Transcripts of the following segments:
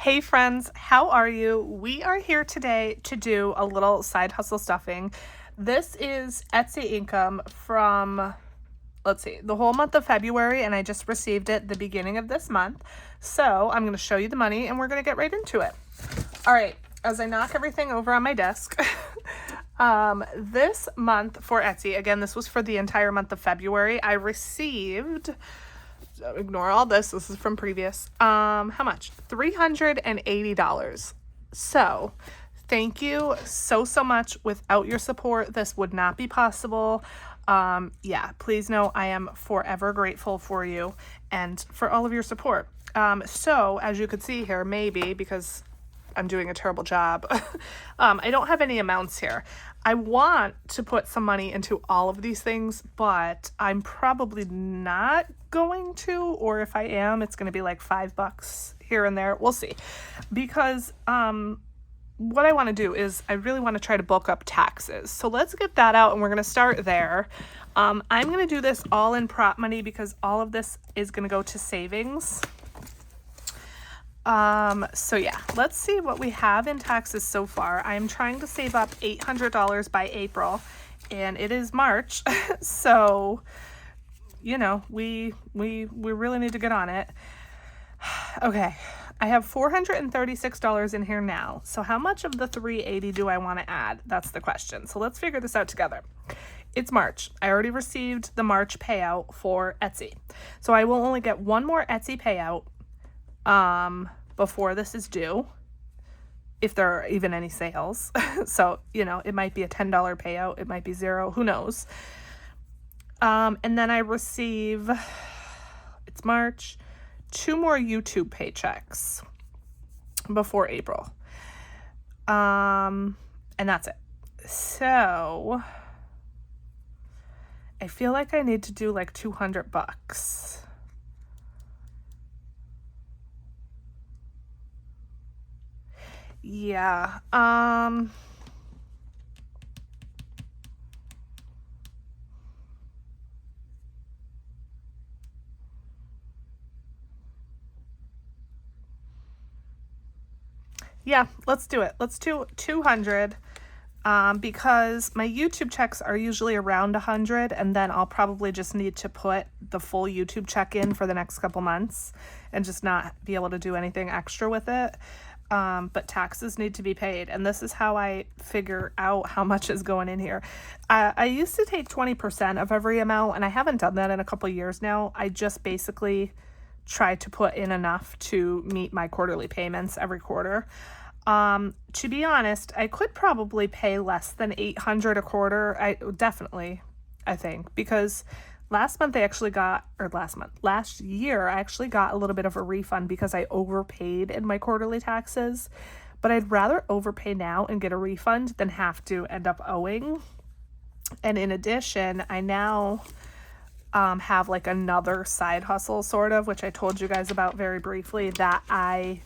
Hey friends, how are you? We are here today to do a little side hustle stuffing. This is Etsy income from, let's see, the whole month of February, and I just received it the beginning of this month. So I'm going to show you the money and we're going to get right into it. All right, as I knock everything over on my desk, this month for Etsy, again, this was for the entire month of February, I received... So ignore all this. This is from previous. How much? $380. So thank you so much. Without your support, this would not be possible. Yeah, please know I am forever grateful for you and for all of your support. So as you could see here, maybe because I'm doing a terrible job, I don't have any amounts here. I want to put some money into all of these things, but I'm probably not going to, or if I am, it's going to be like $5 here and there. We'll see. Because what I want to do is I really want to try to bulk up taxes. So let's get that out and we're going to start there. I'm going to do this all in prop money because all of this is going to go to savings. So yeah, let's see what we have in taxes so far. I'm trying to save up $800 by April, and it is March. So, you know, we really need to get on it. Okay. I have $436 in here now. So how much of the $380 do I want to add? That's the question. So let's figure this out together. It's March. I already received the March payout for Etsy. So I will only get one more Etsy payout before this is due, if there are even any sales. So, you know, it might be a $10 payout, it might be $0, who knows. And then I receive, it's March, 2 more YouTube paychecks before April. And that's it. So I feel like I need to do like $200. Yeah. Yeah, let's do it. Let's do 200 because my YouTube checks are usually around 100, and then I'll probably just need to put the full YouTube check in for the next couple months and just not be able to do anything extra with it. But taxes need to be paid, and this is how I figure out how much is going in here. I used to take 20% of every amount, and I haven't done that in a couple years now. I just basically try to put in enough to meet my quarterly payments every quarter. To be honest, I could probably pay less than $800 a quarter. I think, because last year, I actually got a little bit of a refund because I overpaid in my quarterly taxes, but I'd rather overpay now and get a refund than have to end up owing. And in addition, I now have like another side hustle sort of, which I told you guys about very briefly, that I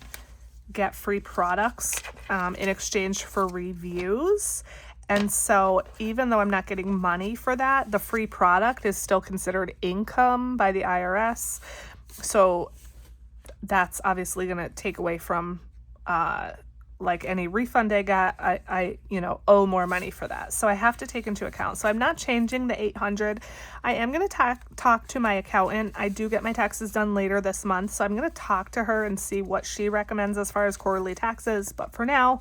get free products in exchange for reviews. And so even though I'm not getting money for that, the free product is still considered income by the IRS. So that's obviously going to take away from like any refund I got. I owe more money for that. So I have to take into account. So I'm not changing the 800. I am going to talk to my accountant. I do get my taxes done later this month. So I'm going to talk to her and see what she recommends as far as quarterly taxes. But for now,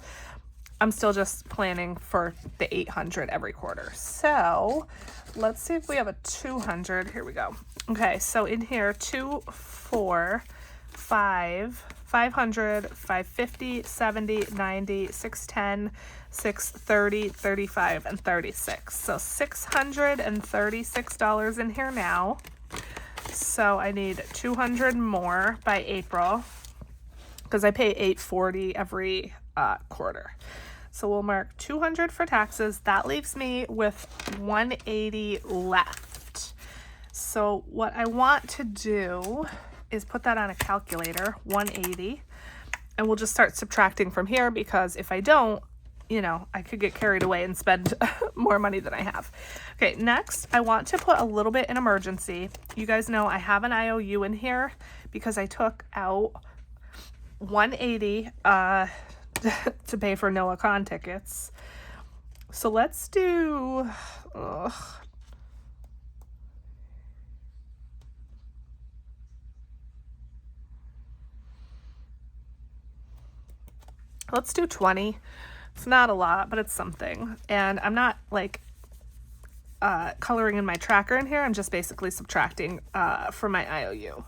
I'm still just planning for the 800 every quarter. So let's see if we have a 200. Here we go. Okay, so in here, 2, 4, 5, 500, 550, 70, 90, 610, 630, 35, and 36. So $636 in here now. So I need 200 more by April because I pay $840 every quarter. So we'll mark 200 for taxes. That leaves me with 180 left. So what I want to do is put that on a calculator, 180, and we'll just start subtracting from here, because if I don't, I could get carried away and spend more money than I have. Okay, next, I want to put a little bit in emergency. You guys know I have an IOU in here because I took out $180 to pay for Noah Con tickets. So let's do, let's do 20. It's not a lot, but it's something. And I'm not like coloring in my tracker in here. I'm just basically subtracting from my IOU.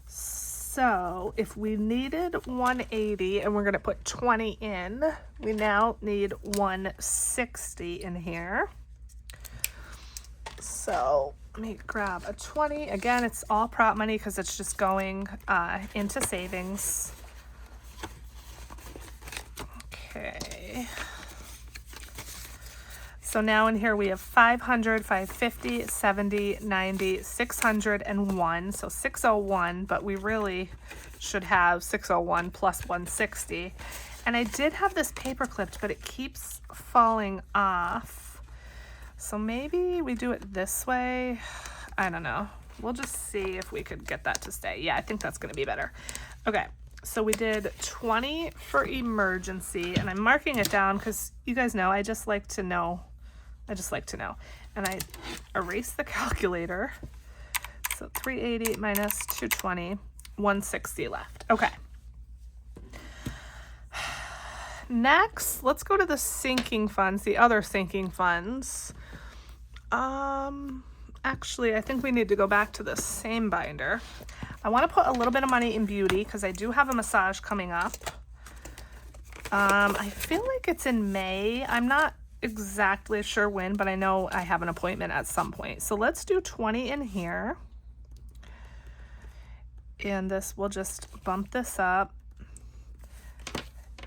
So if we needed 180 and we're going to put 20 in, we now need 160 in here. So let me grab a 20. Again, it's all prop money because it's just going into savings. Okay. So now in here we have 500, 550, 70, 90, 601. So 601, but we really should have 601 plus 160. And I did have this paper clipped, but it keeps falling off. So maybe we do it this way. I don't know. We'll just see if we could get that to stay. Yeah, I think that's going to be better. Okay. So we did 20 for emergency, and I'm marking it down because you guys know I just like to know. And I erase the calculator. So 380 minus 220, 160 left. Okay. Next, let's go to the sinking funds, the other sinking funds. Actually, I think we need to go back to the same binder. I want to put a little bit of money in beauty because I do have a massage coming up. I feel like it's in May. I'm not exactly sure when, but I know I have an appointment at some point. So let's do 20 in here. And this, we'll just bump this up.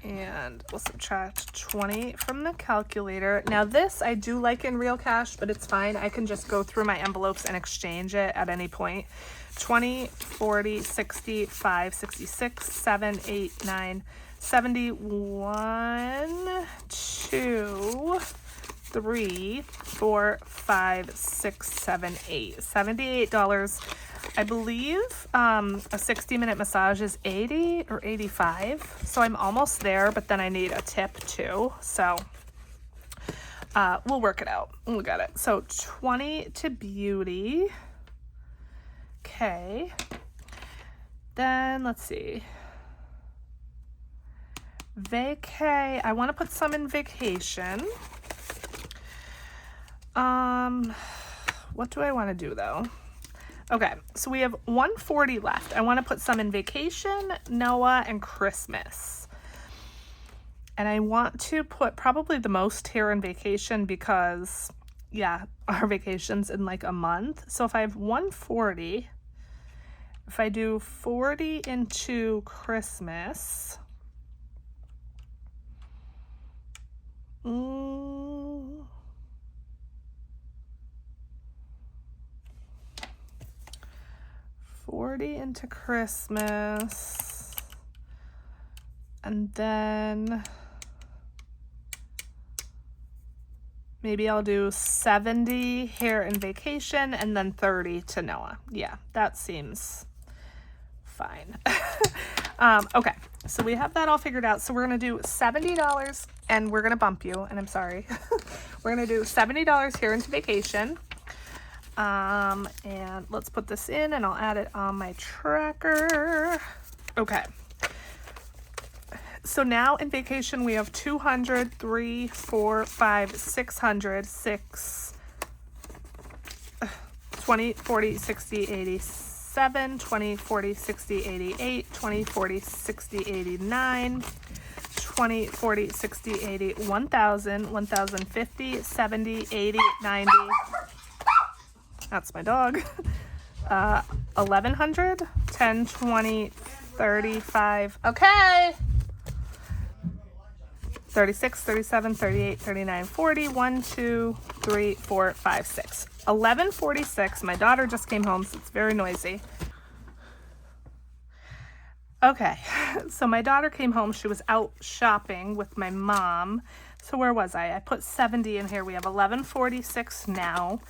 And we'll subtract 20 from the calculator. Now this I do like in real cash, but it's fine. I can just go through my envelopes and exchange it at any point. 20, 40, 60, 5, 66, 7, 8, 9, 71, 2, 3, 4, 5, 6, 7, 8. $78. I believe a 60-minute massage is 80 or 85. So I'm almost there, but then I need a tip too. So we'll work it out. We got it. So 20 to beauty. Okay. Then let's see. Vacay. I want to put some in vacation. What do I want to do though? Okay, so we have 140 left. I want to put some in vacation, Noah, and Christmas. And I want to put probably the most here in vacation because, yeah, our vacation's in like a month. So if I have 140, if I do 40 into Christmas, 40 into Christmas, and then maybe I'll do 70 here in vacation and then 30 to Noah. Yeah, that seems fine. Okay, so we have that all figured out. So we're gonna do $70 and we're gonna bump you, and I'm sorry. We're gonna do $70 here into vacation. And let's put this in and I'll add it on my tracker. Okay. So now in vacation we have 200, 3, 4, 5, 600, 6, 20, 40, 60, 87, 20, 40, 60, 88, 20, 40, 60, 89, 20, 40, 60, 80, 1,000, 1,050, 70, 80, 90. That's my dog. 1,100, 10, 20, 35. Okay. 36, 37, 38, 39, 40. 1, 2, 3, 4, 5, 6. 11:46. My daughter just came home, so it's very noisy. Okay, so my daughter came home. She was out shopping with my mom. So where was I? I put 70 in here. We have 11:46 now,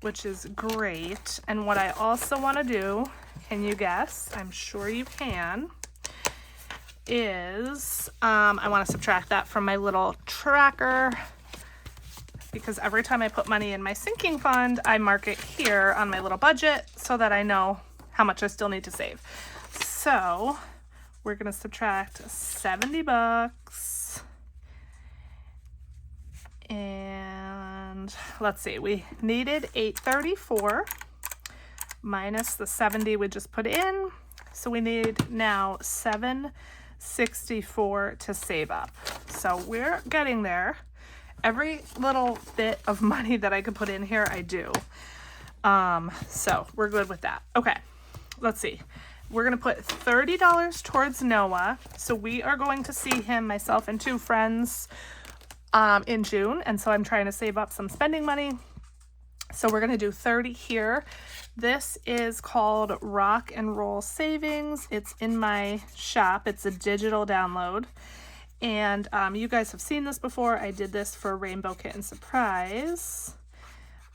which is great. And what I also want to do, can you guess? I'm sure you can. is, I want to subtract that from my little tracker, because every time I put money in my sinking fund, I mark it here on my little budget so that I know how much I still need to save. So we're going to subtract $70. And let's see, we needed $834 minus the 70 we just put in. So we need now $764 to save up. So we're getting there. Every little bit of money that I could put in here, I do. So we're good with that. Okay, let's see. We're going to put $30 towards Noah. So we are going to see him, myself and 2 friends, in June. And so I'm trying to save up some spending money. So we're going to do 30 here. This is called Rock and Roll Savings. It's in my shop. It's a digital download. And you guys have seen this before. I did this for Rainbow Kitten Surprise.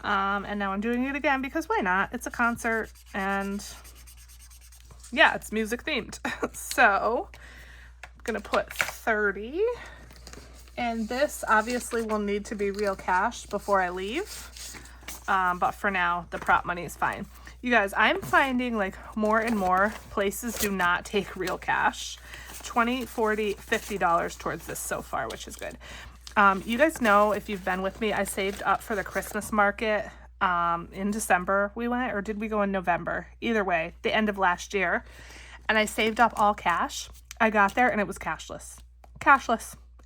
And now I'm doing it again because why not? It's a concert and yeah, it's music themed. So I'm going to put 30. And this obviously will need to be real cash before I leave. But for now, the prop money is fine. You guys, I'm finding like more and more places do not take real cash. $20, $40, $50 towards this so far, which is good. You guys know, if you've been with me, I saved up for the Christmas market in December we went, or did we go in November? Either way, the end of last year. And I saved up all cash. I got there and it was cashless.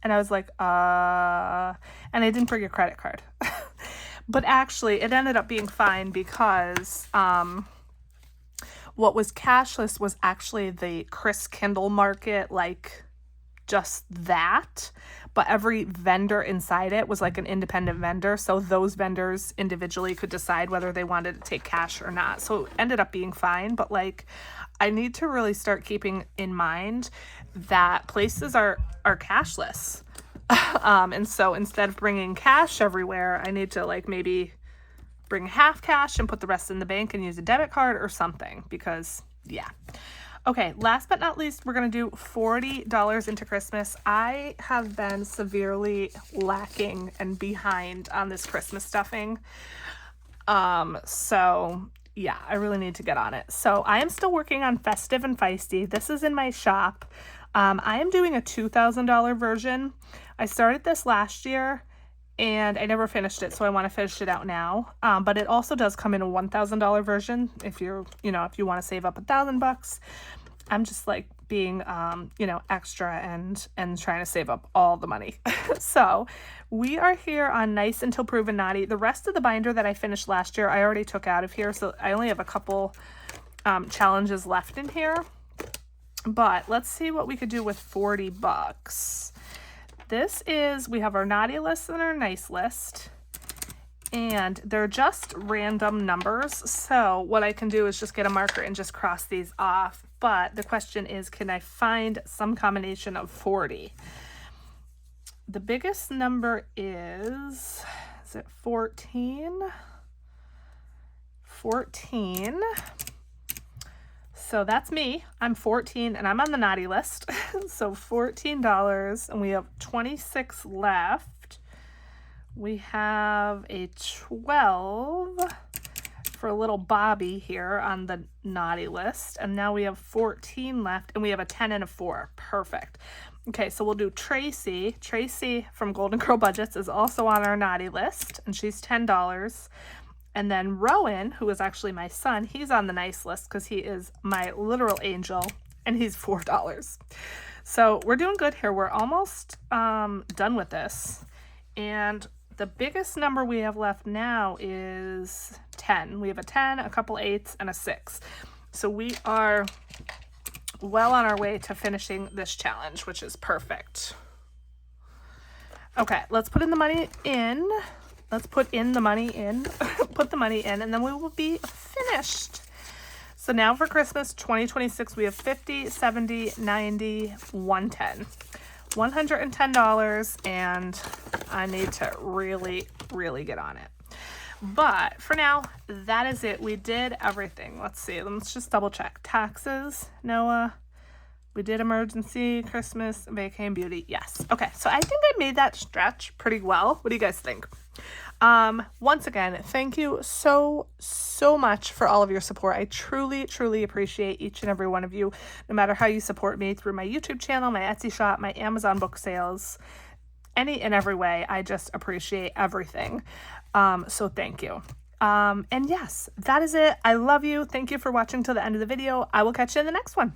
And I was like, and I didn't bring a credit card. But actually, it ended up being fine because what was cashless was actually the Chris Kindle market, like just that. But every vendor inside it was like an independent vendor. So those vendors individually could decide whether they wanted to take cash or not. So it ended up being fine. But like, I need to really start keeping in mind that places are cashless. And so instead of bringing cash everywhere, I need to like maybe bring half cash and put the rest in the bank and use a debit card or something, because yeah. Okay, last but not least, we're going to do $40 into Christmas. I have been severely lacking and behind on this Christmas stuffing. So yeah, I really need to get on it. So I am still working on Festive and Feisty. This is in my shop. I am doing a $2,000 version. I started this last year and I never finished it, so I want to finish it out now. But it also does come in a $1,000 version if you're, if you want to save up $1,000. I'm just like being, extra and trying to save up all the money. So we are here on Nice Until Proven Naughty. The rest of the binder that I finished last year, I already took out of here. So I only have a couple challenges left in here. But let's see what we could do with $40. This is, we have our naughty list and our nice list, and they're just random numbers. So what I can do is just get a marker and just cross these off. But the question is, can I find some combination of 40? The biggest number is it 14? 14. So that's me. I'm 14 and I'm on the naughty list. So $14, and we have 26 left. We have a 12 for little Bobby here on the naughty list. And now we have 14 left, and we have a 10 and a 4. Perfect. Okay, so we'll do Tracy. Tracy from Golden Girl Budgets is also on our naughty list, and she's $10. And then Rowan, who is actually my son, he's on the nice list because he is my literal angel, and he's $4. So we're doing good here. We're almost done with this. And the biggest number we have left now is 10. We have a 10, a couple 8s, and a 6. So we are well on our way to finishing this challenge, which is perfect. Okay, let's put in the money in. Let's put in the money in, put the money in, and then we will be finished. So now for Christmas 2026, we have 50, 70, 90, 110. $110, and I need to really, really get on it. But for now, that is it. We did everything. Let's see. Let's just double check. Taxes, Noah. We did emergency, Christmas, vacay, and beauty. Yes. Okay, so I think I made that stretch pretty well. What do you guys think? Once again, thank you so much for all of your support. I truly appreciate each and every one of you, no matter how you support me through my YouTube channel, my Etsy shop, my Amazon book sales, any and every way. I just appreciate everything. So thank you. And yes, that is it. I love you. Thank you for watching till the end of the video. I will catch you in the next one.